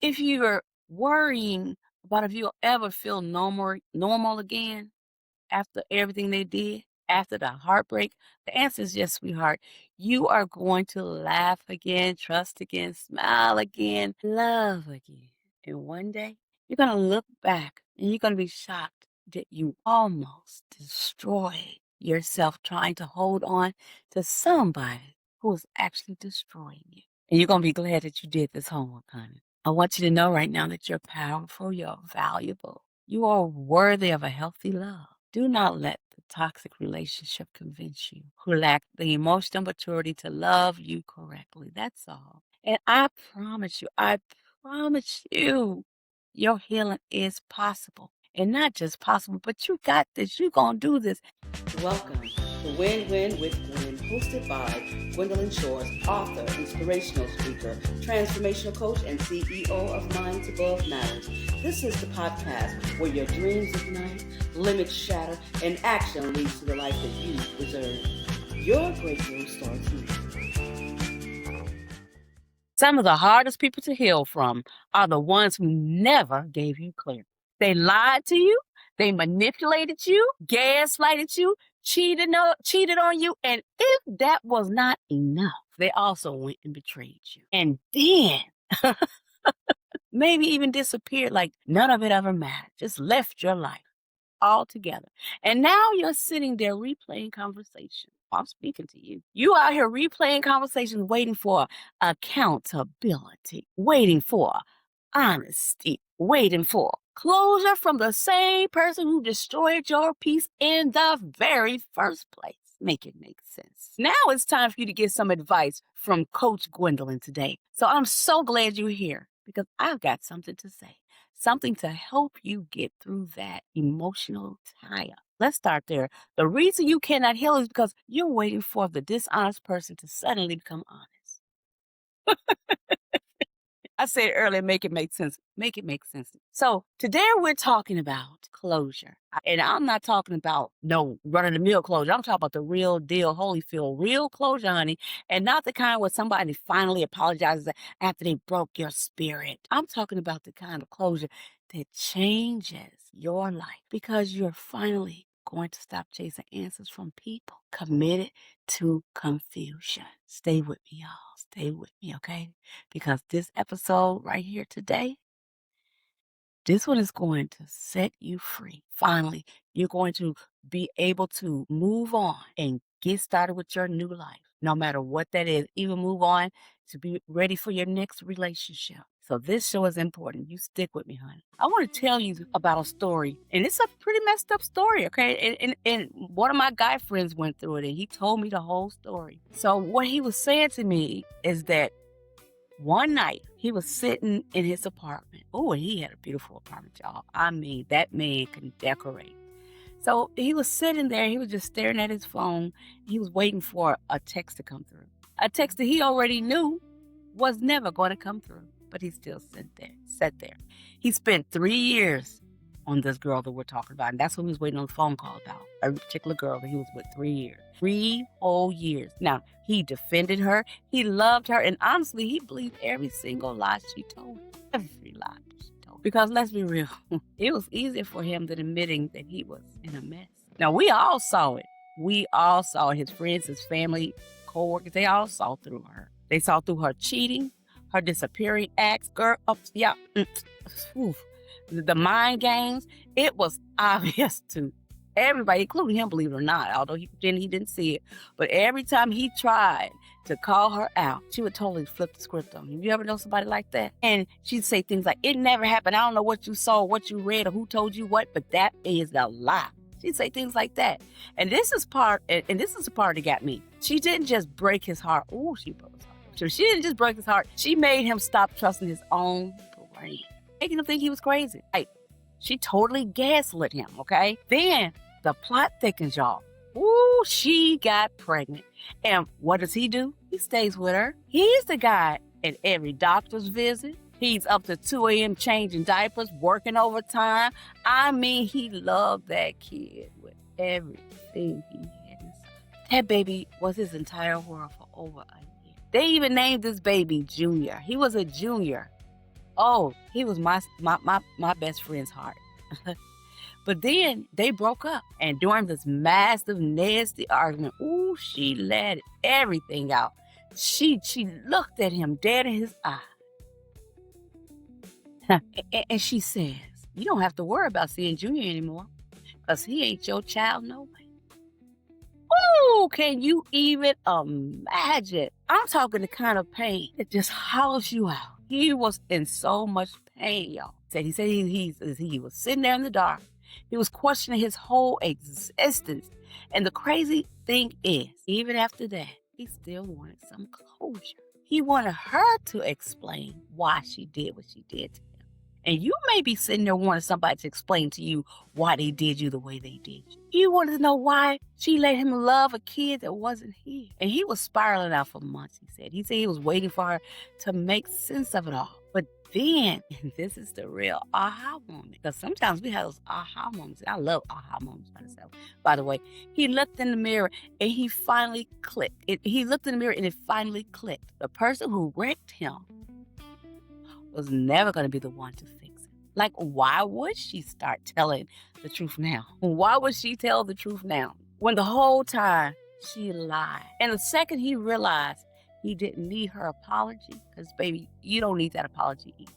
If you're worrying about if you'll ever feel normal again after everything they did, after the heartbreak, the answer is yes, sweetheart. You are going to laugh again, trust again, smile again, love again. And one day, you're going to look back and you're going to be shocked that you almost destroyed yourself trying to hold on to somebody who was actually destroying you. And you're going to be glad that you did this homework, honey. I want you to know right now that you're powerful, you're valuable, you are worthy of a healthy love. Do not let the toxic relationship convince you who lack the emotional maturity to love you correctly. That's all. And I promise you, your healing is possible. And not just possible, but you got this. You're going to do this. Welcome to Win-Win with Gwen, hosted by Gwendolyn Shores, author, inspirational speaker, transformational coach, and CEO of Minds Above Matters. This is the podcast where your dreams ignite, limits shatter, and action leads to the life that you deserve. Your breakthrough starts now. Some of the hardest people to heal from are the ones who never gave you clarity. They lied to you, they manipulated you, gaslighted you, cheated on you, and if that was not enough, they also went and betrayed you. And then maybe even disappeared like none of it ever mattered, just left your life altogether. And now you're sitting there replaying conversations. I'm speaking to you. You out here replaying conversations, waiting for accountability, waiting for honesty, waiting for closure from the same person who destroyed your peace in the very first place. Make it make sense. Now it's time for you to get some advice from Coach Gwendolyn today. So I'm so glad you're here because I've got something to say, something to help you get through that emotional tie-up. Let's start there. The reason you cannot heal is because you're waiting for the dishonest person to suddenly become honest. I said earlier, make it make sense. Make it make sense. So today we're talking about closure. And I'm not talking about no run-of-the-mill closure. I'm talking about the real deal, Holyfield, real closure, honey. And not the kind where somebody finally apologizes after they broke your spirit. I'm talking about the kind of closure that changes your life because you're finally going to stop chasing answers from people committed to confusion. Stay with me, y'all. Stay with me, okay? Because this episode right here today, this one is going to set you free. Finally, you're going to be able to move on and get started with your new life, no matter what that is. Even move on to be ready for your next relationship. So this show is important. You stick with me, honey. I want to tell you about a story, and it's a pretty messed up story, okay? And one of my guy friends went through it, and he told me the whole story. So what he was saying to me is that one night, he was sitting in his apartment. Oh, and he had a beautiful apartment, y'all. I mean, that man can decorate. So he was sitting there. He was just staring at his phone. He was waiting for a text to come through. A text that he already knew was never going to come through. But he still sat there. He spent 3 years on this girl that we're talking about. And that's what he was waiting on the phone call about. A particular girl that he was with 3 years. 3 whole years. Now, he defended her. He loved her. And honestly, he believed every single lie she told him. Every lie she told him. Because let's be real, it was easier for him than admitting that he was in a mess. Now, we all saw it. We all saw it. His friends, his family, co-workers, they all saw through her. They saw through her cheating, her disappearing acts, the mind games. It was obvious to everybody, including him, believe it or not, although he didn't see it. But every time he tried to call her out, she would totally flip the script on him. You ever know somebody like that? And she'd say things like, it never happened. I don't know what you saw, what you read, or who told you what, but that is a lie. She'd say things like that. And this is the part that got me. She didn't just break his heart. Oh, she broke his heart. So she didn't just break his heart. She made him stop trusting his own brain, making him think he was crazy. Like, she totally gaslit him, okay? Then the plot thickens, y'all. Ooh, she got pregnant. And what does he do? He stays with her. He's the guy at every doctor's visit. He's up to 2 a.m. changing diapers, working overtime. I mean, he loved that kid with everything he had inside. That baby was his entire world for over a year. They even named this baby Junior. He was a junior Oh, he was my best friend's heart. But then they broke up. And during this massive, nasty argument, ooh, she let everything out. She looked at him dead in his eye. And she says, you don't have to worry about seeing Junior anymore, because he ain't your child no way. Ooh, can you even imagine? I'm talking the kind of pain that just hollows you out. He was in so much pain, y'all. He said he was sitting there in the dark. He was questioning his whole existence. And the crazy thing is, even after that, he still wanted some closure. He wanted her to explain why she did what she did to him. And you may be sitting there wanting somebody to explain to you why they did you the way they did you. You wanted to know why she let him love a kid that wasn't his. And he was spiraling out for months, he said. He said he was waiting for her to make sense of it all. But then, and this is the real aha moment, because sometimes we have those aha moments. I love aha moments myself. By the way, he looked in the mirror and he finally clicked. He looked in the mirror and it finally clicked. The person who wrecked him was never going to be the one to fix it. Like, why would she start telling the truth now? Why would she tell the truth now when the whole time she lied? And the second he realized he didn't need her apology, because baby, you don't need that apology either.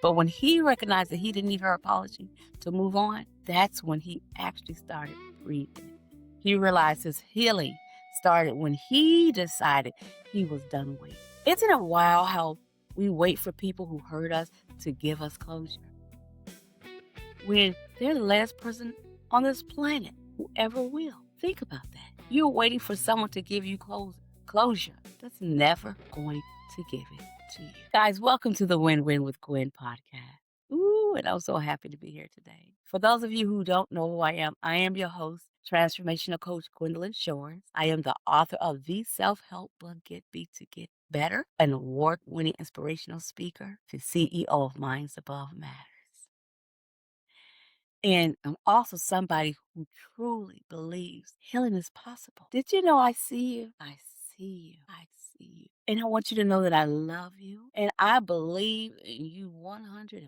But when he recognized that he didn't need her apology to move on, that's when he actually started breathing. He realized his healing started when he decided he was done waiting. Isn't it wild how we wait for people who hurt us to give us closure, when they're the last person on this planet who ever will? Think about that. You're waiting for someone to give you closure that's never going to give it to you. Guys, welcome to the Win-Win with Gwen podcast. Ooh, and I'm so happy to be here today. For those of you who don't know who I am your host, transformational coach Gwendolyn Shores. I am the author of the self-help book, Get Beat to Get Better, an award-winning inspirational speaker, the CEO of Minds Above Matters. And I'm also somebody who truly believes healing is possible. Did you know I see you? I see you. I see you. And I want you to know that I love you and I believe in you 101%.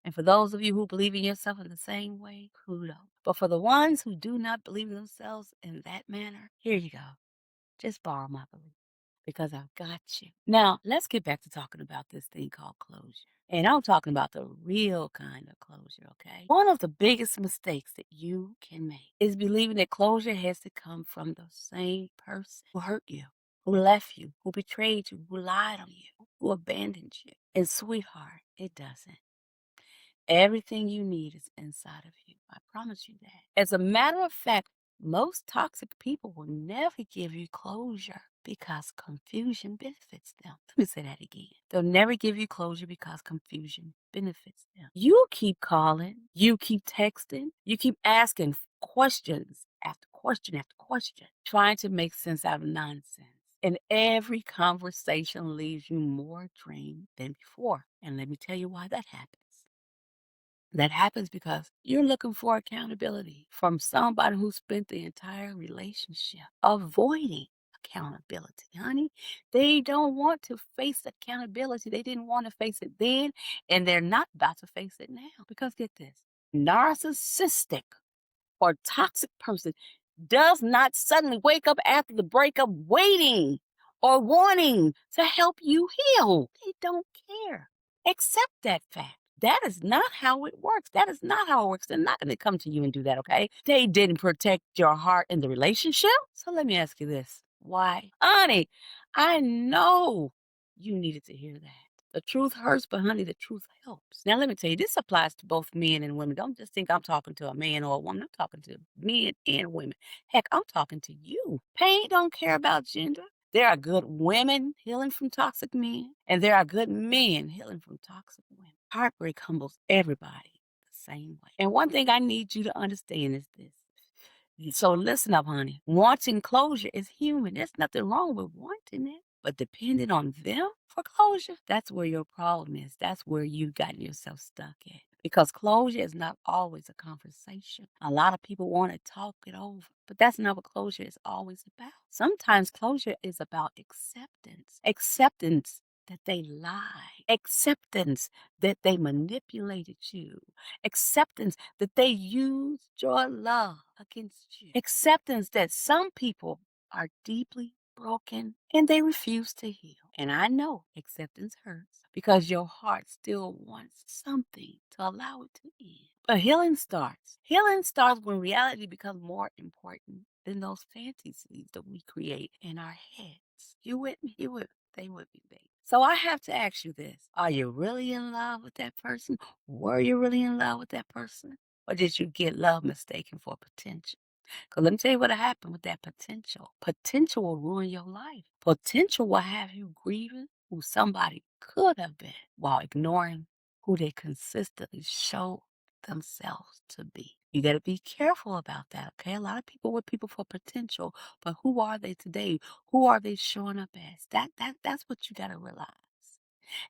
And for those of you who believe in yourself in the same way, kudos. But for the ones who do not believe in themselves in that manner, here you go. Just borrow my belief, because I've got you. Now, let's get back to talking about this thing called closure. And I'm talking about the real kind of closure, okay? One of the biggest mistakes that you can make is believing that closure has to come from the same person who hurt you, who left you, who betrayed you, who lied on you, who abandoned you. And sweetheart, it doesn't. Everything you need is inside of you. I promise you that. As a matter of fact, most toxic people will never give you closure because confusion benefits them. Let me say that again. They'll never give you closure because confusion benefits them. You keep calling, you keep texting, you keep asking questions after question after question, trying to make sense out of nonsense. And every conversation leaves you more drained than before. And let me tell you why that happens. That happens because you're looking for accountability from somebody who spent the entire relationship avoiding accountability, honey. They don't want to face accountability. They didn't want to face it then, and they're not about to face it now. Because get this, narcissistic or toxic person does not suddenly wake up after the breakup waiting or wanting to help you heal. They don't care. Accept that fact. That is not how it works. That is not how it works. They're not going to come to you and do that, okay? They didn't protect your heart in the relationship. So let me ask you this. Why? Honey, I know you needed to hear that. The truth hurts, but honey, the truth helps. Now, let me tell you, this applies to both men and women. Don't just think I'm talking to a man or a woman. I'm talking to men and women. Heck, I'm talking to you. Pain don't care about gender. There are good women healing from toxic men, and there are good men healing from toxic women. Heartbreak humbles everybody the same way. And one thing I need you to understand is this. So listen up, honey. Wanting closure is human. There's nothing wrong with wanting it. But depending on them for closure, that's where your problem is. That's where you've gotten yourself stuck at. Because closure is not always a conversation. A lot of people want to talk it over, but that's not what closure is always about. Sometimes closure is about acceptance. Acceptance that they lied. Acceptance that they manipulated you. Acceptance that they used your love against you. Acceptance that some people are deeply broken and they refuse to heal. And I know acceptance hurts because your heart still wants something to allow it to end. But healing starts. Healing starts when reality becomes more important than those fantasies that we create in our heads. You with me? You with me? They with me, baby. So I have to ask you this. Are you really in love with that person? Were you really in love with that person? Or did you get love mistaken for potential? Because let me tell you what happened with that potential. Potential will ruin your life. Potential will have you grieving who somebody could have been while ignoring who they consistently show themselves to be. You got to be careful about that, okay? A lot of people with people for potential, but who are they today? Who are they showing up as? That's what you got to realize.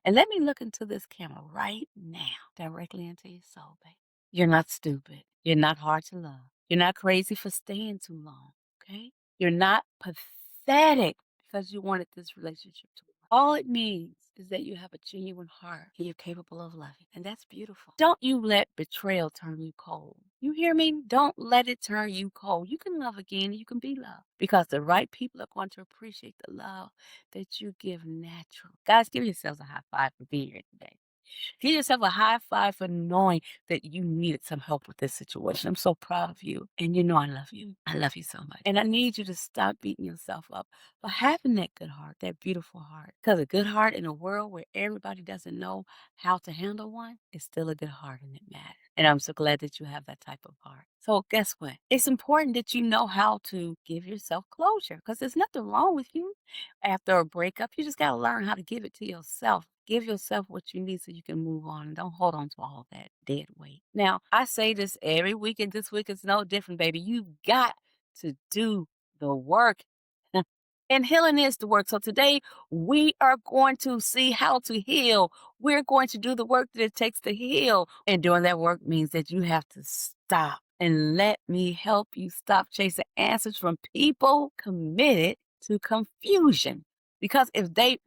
And let me look into this camera right now, directly into your soul, baby. You're not stupid. You're not hard to love. You're not crazy for staying too long, okay? You're not pathetic because you wanted this relationship to work. All it means is that you have a genuine heart and you're capable of loving. And that's beautiful. Don't you let betrayal turn you cold. You hear me? Don't let it turn you cold. You can love again and you can be loved because the right people are going to appreciate the love that you give natural. Guys, give yourselves a high five for being here today. Give yourself a high five for knowing that you needed some help with this situation. I'm so proud of you. And you know I love you. I love you so much. And I need you to stop beating yourself up for having that good heart, that beautiful heart. Because a good heart in a world where everybody doesn't know how to handle one is still a good heart and it matters. And I'm so glad that you have that type of heart. So guess what? It's important that you know how to give yourself closure because there's nothing wrong with you after a breakup. You just got to learn how to give it to yourself. Give yourself what you need so you can move on and don't hold on to all that dead weight. Now, I say this every week, and this week is no different, baby. You've got to do the work. And healing is the work. So today we are going to see how to heal. We're going to do the work that it takes to heal. And doing that work means that you have to stop and let me help you stop chasing answers from people committed to confusion. Because if they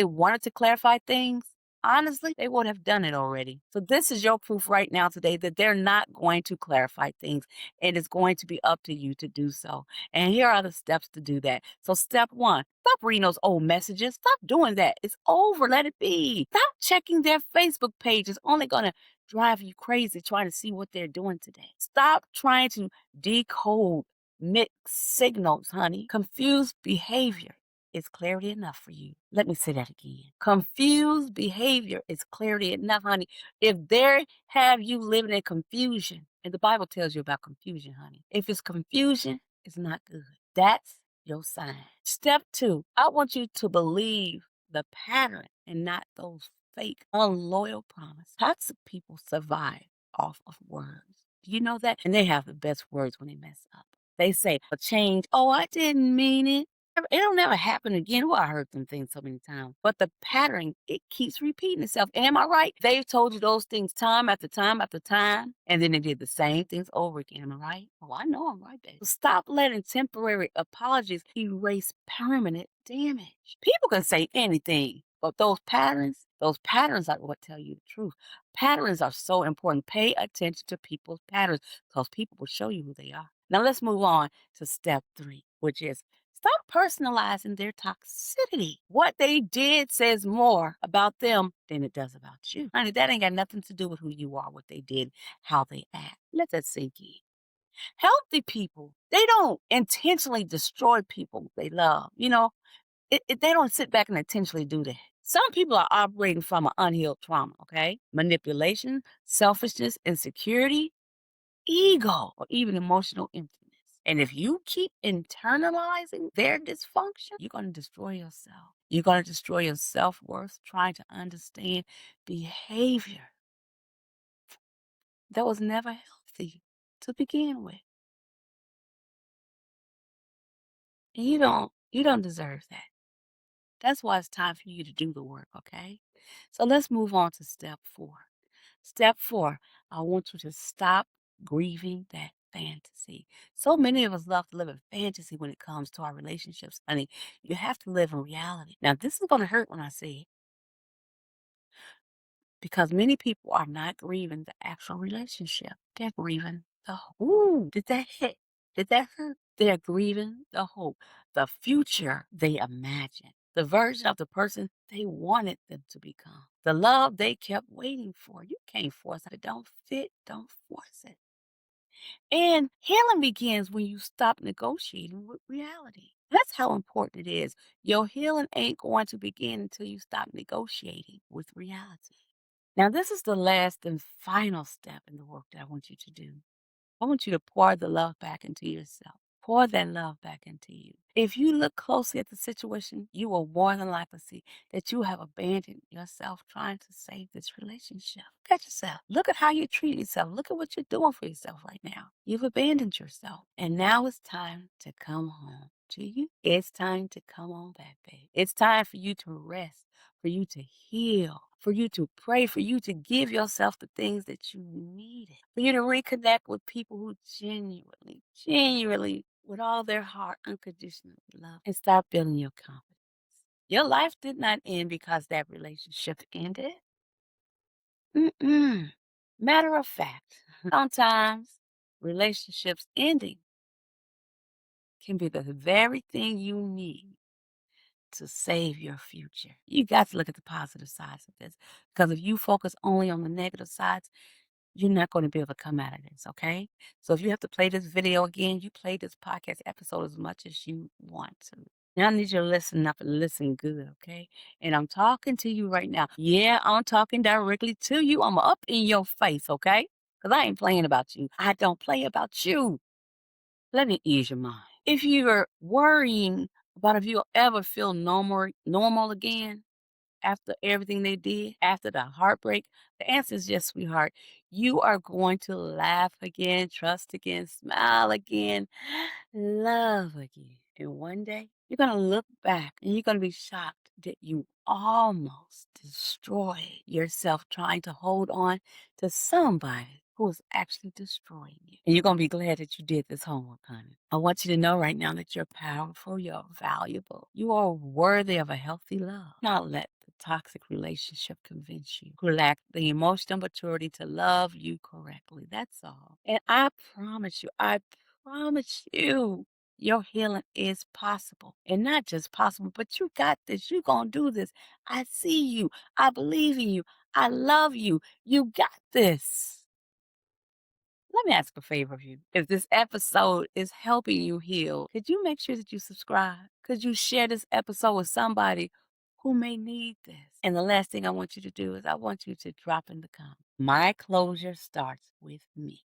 wanted to clarify things, honestly, they would have done it already. So this is your proof right now today that they're not going to clarify things. And it's going to be up to you to do so. And here are the steps to do that. So step one, stop reading those old messages. Stop doing that. It's over. Let it be. Stop checking their Facebook page. It's only going to drive you crazy trying to see what they're doing today. Stop trying to decode mixed signals, honey. Confused behavior is clarity enough for you. Let me say that again. Confused behavior is clarity enough, honey. If they have you living in confusion, and the Bible tells you about confusion, honey. If it's confusion, it's not good. That's your sign. Step two, I want you to believe the pattern and not those fake, unloyal promises. Toxic people survive off of words. Do you know that? And they have the best words when they mess up. They say, a change, oh, I didn't mean it. It'll never happen again. Well, I heard them things so many times. But the pattern, it keeps repeating itself. Am I right? They've told you those things time after time after time, and then they did the same things over again. Am I right? Oh, I know I'm right, baby. Stop letting temporary apologies erase permanent damage. People can say anything, but those patterns are what tell you the truth. Patterns are so important. Pay attention to people's patterns because people will show you who they are. Now let's move on to step three, which is stop personalizing their toxicity. What they did says more about them than it does about you. Honey, that ain't got nothing to do with who you are, what they did, how they act. Let that sink in. Healthy people, they don't intentionally destroy people they love. You know, they don't sit back and intentionally do that. Some people are operating from an unhealed trauma, okay? Manipulation, selfishness, insecurity, ego, or even emotional emptiness. And if you keep internalizing their dysfunction, you're going to destroy yourself. You're going to destroy your self-worth trying to understand behavior that was never healthy to begin with. And you don't deserve that. That's why it's time for you to do the work, okay? So let's move on to step four. Step four, I want you to stop grieving that fantasy. So many of us love to live in fantasy when it comes to our relationships, honey. You have to live in reality. Now, this is going to hurt when I say it. Because many people are not grieving the actual relationship. They're grieving the hope. Ooh, did that hit? Did that hurt? They're grieving the hope, the future they imagine, the version of the person they wanted them to become, the love they kept waiting for. You can't force it. If it don't fit, don't force it. And healing begins when you stop negotiating with reality. That's how important it is. Your healing ain't going to begin until you stop negotiating with reality. Now, this is the last and final step in the work that I want you to do. I want you to pour the love back into yourself. Pour that love back into you. If you look closely at the situation, you will more than likely see that you have abandoned yourself trying to save this relationship. Look at yourself. Look at how you treat yourself. Look at what you're doing for yourself right now. You've abandoned yourself. And now it's time to come home to you. It's time to come on back, babe. It's time for you to rest, for you to heal, for you to pray, for you to give yourself the things that you needed, for you to reconnect with people who genuinely, with all their heart, unconditionally love, and start building your confidence. Your life did not end because that relationship ended. Mm-mm. Matter of fact, sometimes relationships ending can be the very thing you need to save your future. You got to look at the positive sides of this because if you focus only on the negative sides, you're not going to be able to come out of this, okay? So if you have to play this video again, you play this podcast episode as much as you want to. Now I need you to listen up and listen good, okay? And I'm talking to you right now. Yeah, I'm talking directly to you. I'm up in your face, okay? Because I ain't playing about you. I don't play about you. Let me ease your mind. If you're worrying about if you'll ever feel normal again, after everything they did, after the heartbreak? The answer is yes, sweetheart. You are going to laugh again, trust again, smile again, love again. And one day, you're going to look back and you're going to be shocked that you almost destroyed yourself trying to hold on to somebody who was actually destroying you. And you're going to be glad that you did this homework, honey. I want you to know right now that you're powerful, you're valuable, you are worthy of a healthy love. Not let the toxic relationship convince you who lack the emotional maturity to love you correctly. That's all. And I promise you, your healing is possible. And not just possible, but you got this. You're going to do this. I see you. I believe in you. I love you. You got this. Let me ask a favor of you. If this episode is helping you heal, could you make sure that you subscribe? Could you share this episode with somebody who may need this? And the last thing I want you to do is I want you to drop in the comments. My closure starts with me.